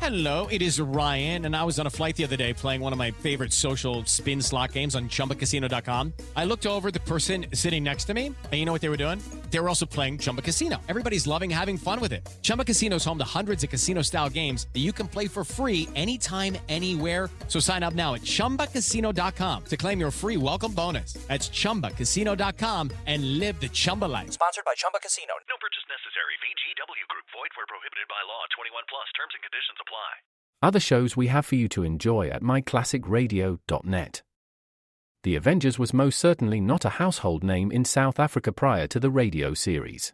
Hello, it is Ryan, and I was on a flight the other day playing one of my favorite social spin slot games on ChumbaCasino.com. I looked over at the person sitting next to me, and you know what they were doing? They were also playing Chumba Casino. Everybody's loving having fun with it. Chumba Casino is home to hundreds of casino-style games that you can play for free anytime, anywhere. So sign up now at ChumbaCasino.com to claim your free welcome bonus. That's ChumbaCasino.com and live the Chumba life. Sponsored by Chumba Casino. No purchase necessary. VGW Group. Void where prohibited by law. 21 plus. Terms and conditions apply. Other shows we have for you to enjoy at myclassicradio.net. The Avengers was most certainly not a household name in South Africa prior to the radio series.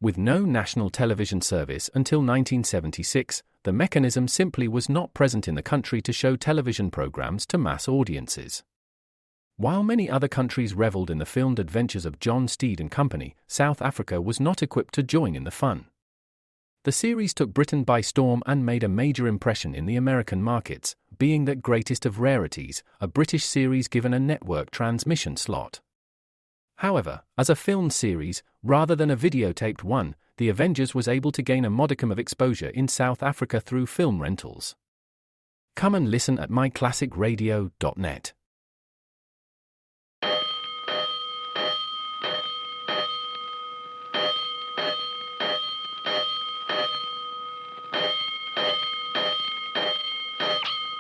With no national television service until 1976, the mechanism simply was not present in the country to show television programs to mass audiences. While many other countries reveled in the filmed adventures of John Steed and company, South Africa was not equipped to join in the fun. The series took Britain by storm and made a major impression in the American markets, being that greatest of rarities, a British series given a network transmission slot. However, as a film series, rather than a videotaped one, The Avengers was able to gain a modicum of exposure in South Africa through film rentals. Come and listen at myclassicradio.net.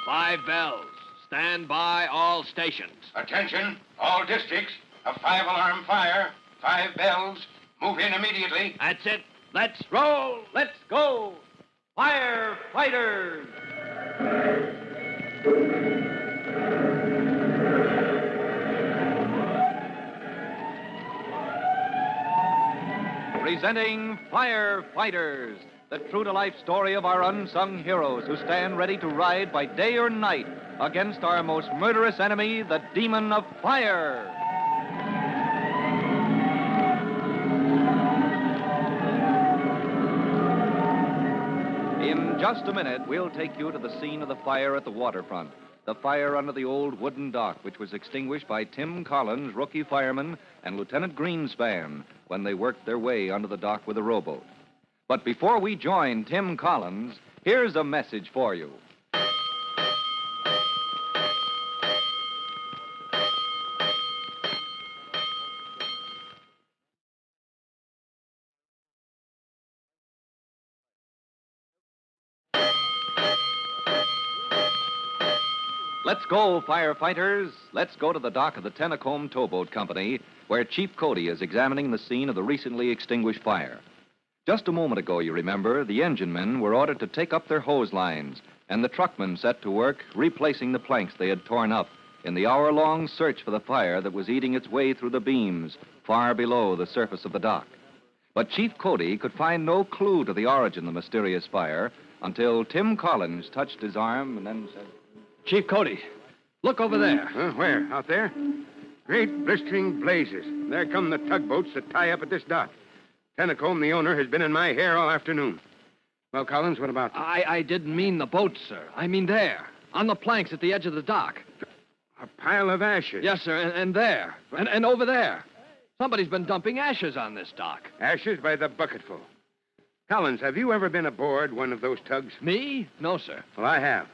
Five bells. Stand by all stations. Attention, all districts. A 5-alarm fire. 5 bells. Move in immediately. That's it. Let's roll. Let's go. Firefighters. Presenting Firefighters, the true-to-life story of our unsung heroes who stand ready to ride by day or night against our most murderous enemy, the demon of fire. In just a minute, we'll take you to the scene of the fire at the waterfront. The fire under the old wooden dock, which was extinguished by Tim Collins, rookie fireman, and Lieutenant Greenspan when they worked their way under the dock with a rowboat. But before we join Tim Collins, here's a message for you. Let's go, firefighters. Let's go to the dock of the Tennacombe Towboat Company, where Chief Cody is examining the scene of the recently extinguished fire. Just a moment ago, you remember, the engine men were ordered to take up their hose lines, and the truckmen set to work replacing the planks they had torn up in the hour-long search for the fire that was eating its way through the beams far below the surface of the dock. But Chief Cody could find no clue to the origin of the mysterious fire until Tim Collins touched his arm and then said, Chief Cody, look over there. Where? Out there? Great blistering blazes. There come the tugboats that tie up at this dock. Tennacombe, the owner, has been in my hair all afternoon. Well, Collins, what about them? I didn't mean the boats, sir. I mean there, on the planks at the edge of the dock. A pile of ashes. Yes, sir, and there, and over there. Somebody's been dumping ashes on this dock. Ashes by the bucketful. Collins, have you ever been aboard one of those tugs? Me? No, sir. Well, I have.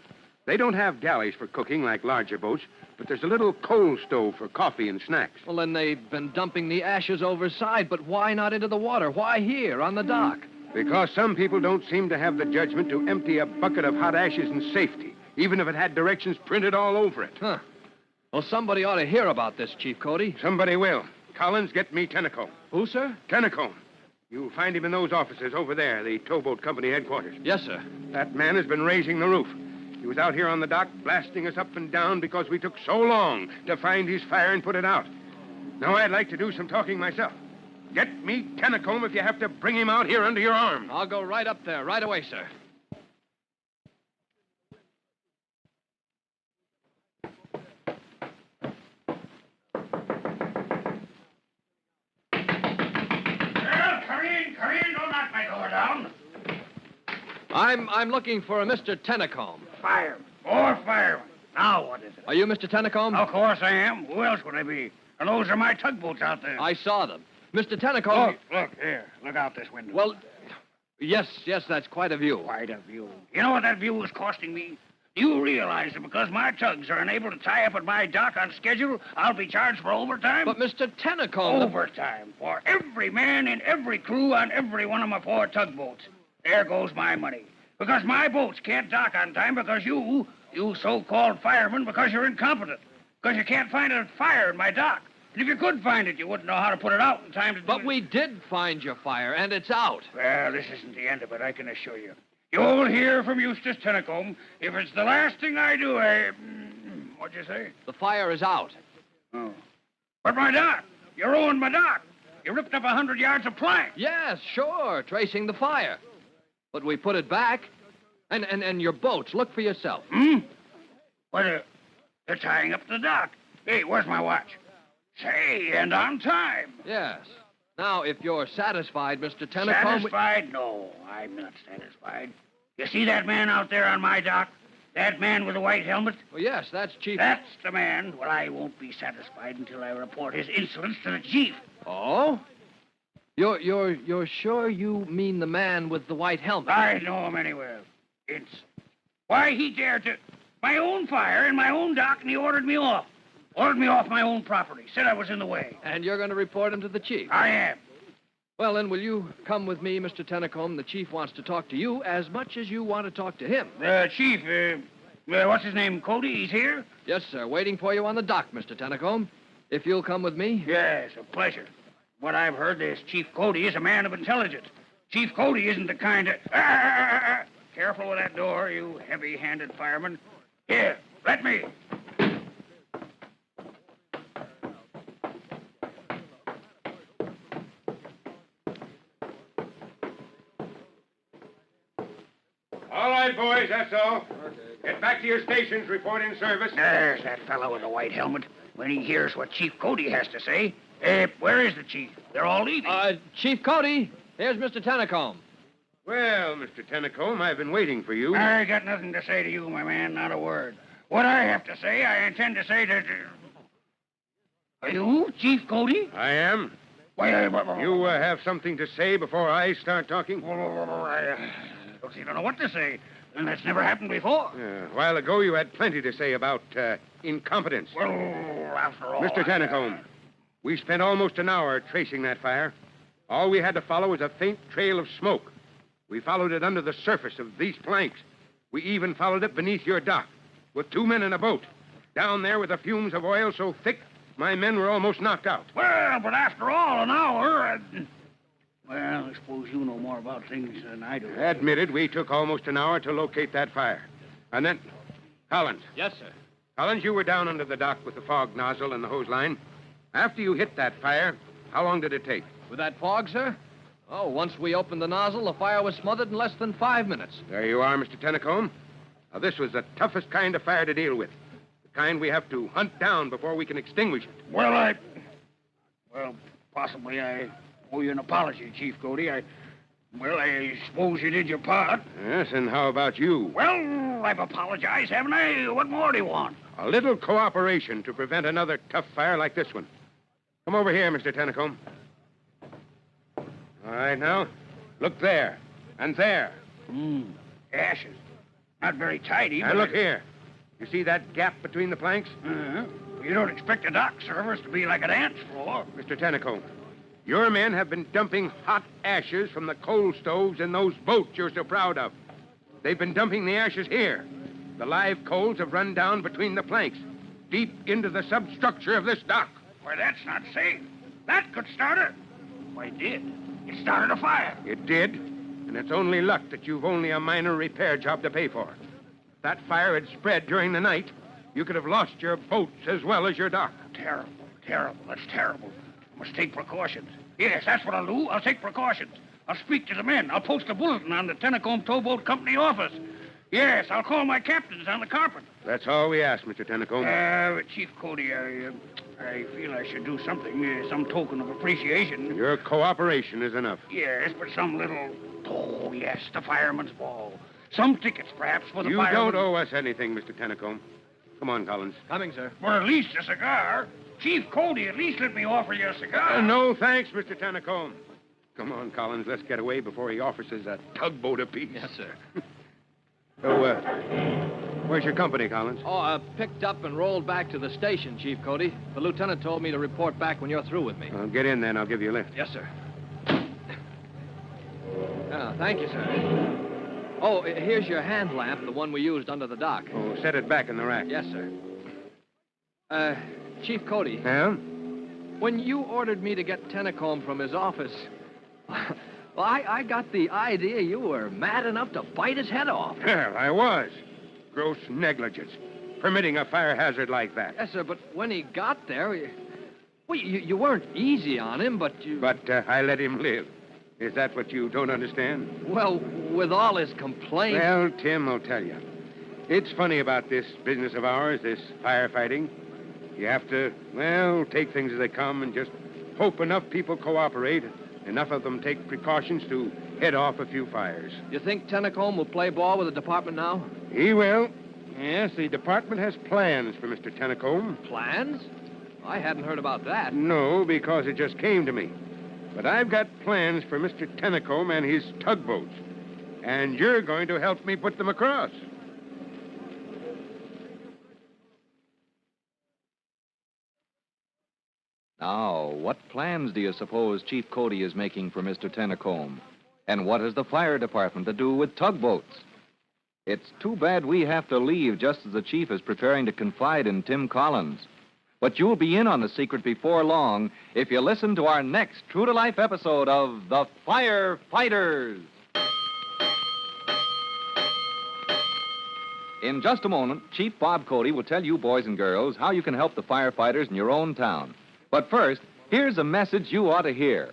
They don't have galleys for cooking like larger boats, but there's a little coal stove for coffee and snacks. Well, then they've been dumping the ashes overside, but why not into the water? Why here, on the dock? Because some people don't seem to have the judgment to empty a bucket of hot ashes in safety, even if it had directions printed all over it. Huh. Well, somebody ought to hear about this, Chief Cody. Somebody will. Collins, get me Tennacombe. Who, sir? Tennacombe. You'll find him in those offices over there, the towboat company headquarters. Yes, sir. That man has been raising the roof. He was out here on the dock blasting us up and down because we took so long to find his fire and put it out. Now, I'd like to do some talking myself. Get me Tennacombe if you have to bring him out here under your arm. I'll go right up there, right away, sir. Come in, don't knock my door down. I'm looking for a Mr. Tennacombe. Fireman. Or fireman. Now, what is it? Are you Mr. Tennacombe? Of course I am. Who else would I be? And those are my tugboats out there. I saw them. Mr. Tennacombe... Look, here. Look out this window. Well, Yes, that's quite a view. Quite a view. You know what that view is costing me? Do you realize that because my tugs are unable to tie up at my dock on schedule, I'll be charged for overtime? But, Mr. Tennacombe... Overtime for every man in every crew on every one of my 4 tugboats. There goes my money. Because my boats can't dock on time because you so-called firemen, because you're incompetent. Because you can't find a fire in my dock. And if you could find it, you wouldn't know how to put it out in time to do it. But we did find your fire, and it's out. Well, this isn't the end of it, I can assure you. You'll hear from Eustace Tennacombe. If it's the last thing I do, what'd you say? The fire is out. Oh. But my dock. You ruined my dock. You ripped up 100 yards of plank. Yes, sure, tracing the fire. But we put it back. And your boats, look for yourself. What, they're tying up the dock. Hey, where's my watch? Say, and on time. Yes. Now, if you're satisfied, Mr. Tennacombe... Satisfied? No, I'm not satisfied. You see that man out there on my dock? That man with the white helmet? Well, yes, that's Chief... That's the man. Well, I won't be satisfied until I report his insolence to the chief. Oh? You're sure you mean the man with the white helmet? I know him anywhere. Why, he dared to... My own fire in my own dock, and he ordered me off. Ordered me off my own property. Said I was in the way. And you're going to report him to the chief? I am. Well, then, will you come with me, Mr. Tennacombe? The chief wants to talk to you as much as you want to talk to him. Chief, what's his name, Cody? He's here? Yes, sir. Waiting for you on the dock, Mr. Tennacombe. If you'll come with me. Yes, a pleasure. What I've heard, this Chief Cody is a man of intelligence. Chief Cody isn't the kind of... Careful with that door, you heavy-handed fireman. Here, let me. All right, boys, that's all. Get back to your stations, report in service. There's that fellow with the white helmet. When he hears what Chief Cody has to say. Where is the chief? They're all leaving. Chief Cody, here's Mr. Tennacombe. Well, Mr. Tennacombe, I've been waiting for you. I got nothing to say to you, my man, not a word. What I have to say, I intend to say to... Are you Chief Cody? I am. Why, You have something to say before I start talking? I don't know what to say. And that's never happened before. A while ago, you had plenty to say about incompetence. Well, after all... Mr. Tennacombe, we spent almost an hour tracing that fire. All we had to follow was a faint trail of smoke. We followed it under the surface of these planks. We even followed it beneath your dock, with 2 men in a boat. Down there with the fumes of oil so thick, my men were almost knocked out. Well, but after all, an hour... Well, I suppose you know more about things than I do. Admitted, we took almost an hour to locate that fire. And then... Collins. Yes, sir. Collins, you were down under the dock with the fog nozzle and the hose line. After you hit that fire, how long did it take? With that fog, sir? Oh, once we opened the nozzle, the fire was smothered in less than 5 minutes. There you are, Mr. Tennacombe. Now, this was the toughest kind of fire to deal with. The kind we have to hunt down before we can extinguish it. Well, possibly I owe you an apology, Chief Cody. I suppose you did your part. Yes, and how about you? Well, I've apologized, haven't I? What more do you want? A little cooperation to prevent another tough fire like this one. Come over here, Mr. Tennacombe. All right, now, look there. And there. Ashes. Not very tidy, And look here. You see that gap between the planks? Uh-huh. You don't expect a dock service to be like an ant's floor. Mr. Tennacombe, your men have been dumping hot ashes from the coal stoves in those boats you're so proud of. They've been dumping the ashes here. The live coals have run down between the planks, deep into the substructure of this dock. Why, that's not safe. That could start a... Why, it did. It started a fire. It did, and it's only luck that you've only a minor repair job to pay for. If that fire had spread during the night, you could have lost your boats as well as your dock. Terrible. That's terrible. I must take precautions. Yes, that's what I'll do. I'll take precautions. I'll speak to the men. I'll post a bulletin on the Tennacombe Towboat Company office. Yes, I'll call my captains on the carpet. That's all we ask, Mr. Tennacombe. Chief Cody, I feel I should do something, some token of appreciation. Your cooperation is enough. Yes, but some little... Oh, yes, the fireman's ball. Some tickets, perhaps, for the You fireman. don't owe us anything, Mr. Tennacombe. Come on, Collins. Coming, sir. For at least a cigar. Chief Cody, at least let me offer you a cigar. No, thanks, Mr. Tennacombe. Come on, Collins. Let's get away before he offers us a tugboat apiece. Yes, sir. So, where's your company, Collins? Oh, picked up and rolled back to the station, Chief Cody. The lieutenant told me to report back when you're through with me. Well, get in then. I'll give you a lift. Yes, sir. Thank you, sir. Oh, here's your hand lamp, the one we used under the dock. Oh, set it back in the rack. Yes, sir. Chief Cody. Yeah? When you ordered me to get Tennacombe from his office, well, I got the idea you were mad enough to bite his head off. Well, I was. Gross negligence. Permitting a fire hazard like that. Yes, sir, but when he got there, you weren't easy on him, but you... But I let him live. Is that what you don't understand? Well, with all his complaints... Well, Tim, I'll tell you. It's funny about this business of ours, this firefighting. You have to, well, take things as they come and just hope enough people cooperate, enough of them take precautions to head off a few fires. You think Tennacombe will play ball with the department now? He will. Yes, the department has plans for Mr. Tennacombe. Plans? I hadn't heard about that. No, because it just came to me. But I've got plans for Mr. Tennacombe and his tugboats. And you're going to help me put them across. Now, what plans do you suppose Chief Cody is making for Mr. Tennacombe? And what has the fire department to do with tugboats? It's too bad we have to leave just as the chief is preparing to confide in Tim Collins. But you'll be in on the secret before long if you listen to our next true-to-life episode of The Firefighters. In just a moment, Chief Bob Cody will tell you boys and girls how you can help the firefighters in your own town. But first, here's a message you ought to hear.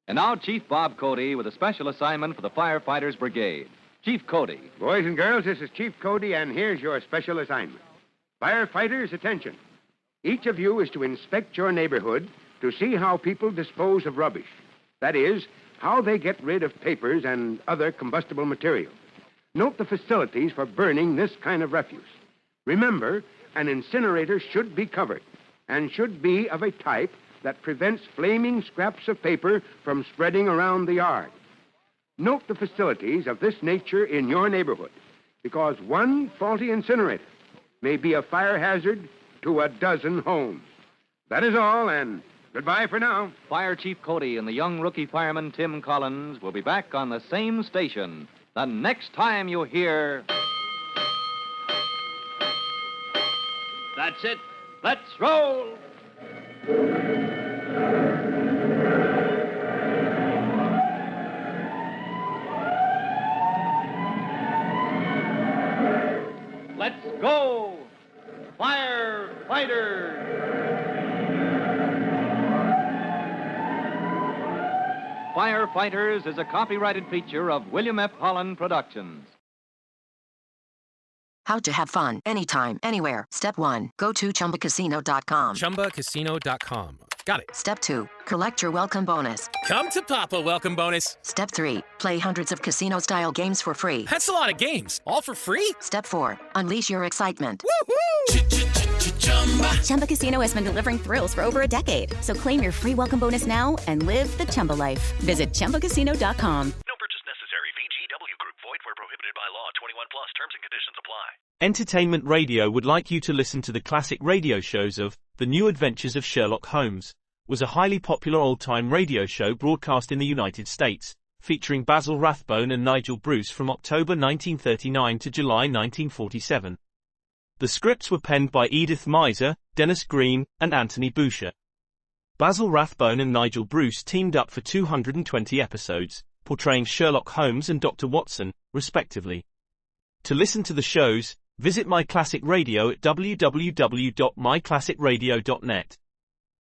And now, Chief Bob Cody with a special assignment for the Firefighters Brigade. Chief Cody. Boys and girls, this is Chief Cody, and here's your special assignment. Firefighters, attention. Each of you is to inspect your neighborhood to see how people dispose of rubbish. That is, how they get rid of papers and other combustible material. Note the facilities for burning this kind of refuse. Remember, an incinerator should be covered and should be of a type that prevents flaming scraps of paper from spreading around the yard. Note the facilities of this nature in your neighborhood, because one faulty incinerator may be a fire hazard to a dozen homes. That is all, and goodbye for now. Fire Chief Cody and the young rookie fireman Tim Collins will be back on the same station the next time you hear... That's it. Let's roll! Let's go, Firefighters! Firefighters is a copyrighted feature of William F. Holland Productions. How to have fun anytime, anywhere. Step 1. Go to ChumbaCasino.com. ChumbaCasino.com. Got it. Step 2. Collect your welcome bonus. Come to Papa welcome bonus. Step 3. Play hundreds of casino-style games for free. That's a lot of games. All for free? Step 4. Unleash your excitement. Woohoo! Chumba Casino has been delivering thrills for over a decade. So claim your free welcome bonus now and live the Chumba life. Visit ChumbaCasino.com. No purchase necessary. VGW Group. Void where prohibited by law. 21 plus. Terms and conditions apply. Entertainment Radio would like you to listen to the classic radio shows of The New Adventures of Sherlock Holmes. Was a highly popular old-time radio show broadcast in the United States, featuring Basil Rathbone and Nigel Bruce from October 1939 to July 1947. The scripts were penned by Edith Miser, Dennis Green, and Anthony Boucher. Basil Rathbone and Nigel Bruce teamed up for 220 episodes, portraying Sherlock Holmes and Dr. Watson, respectively. To listen to the shows, visit My Classic Radio at www.myclassicradio.net.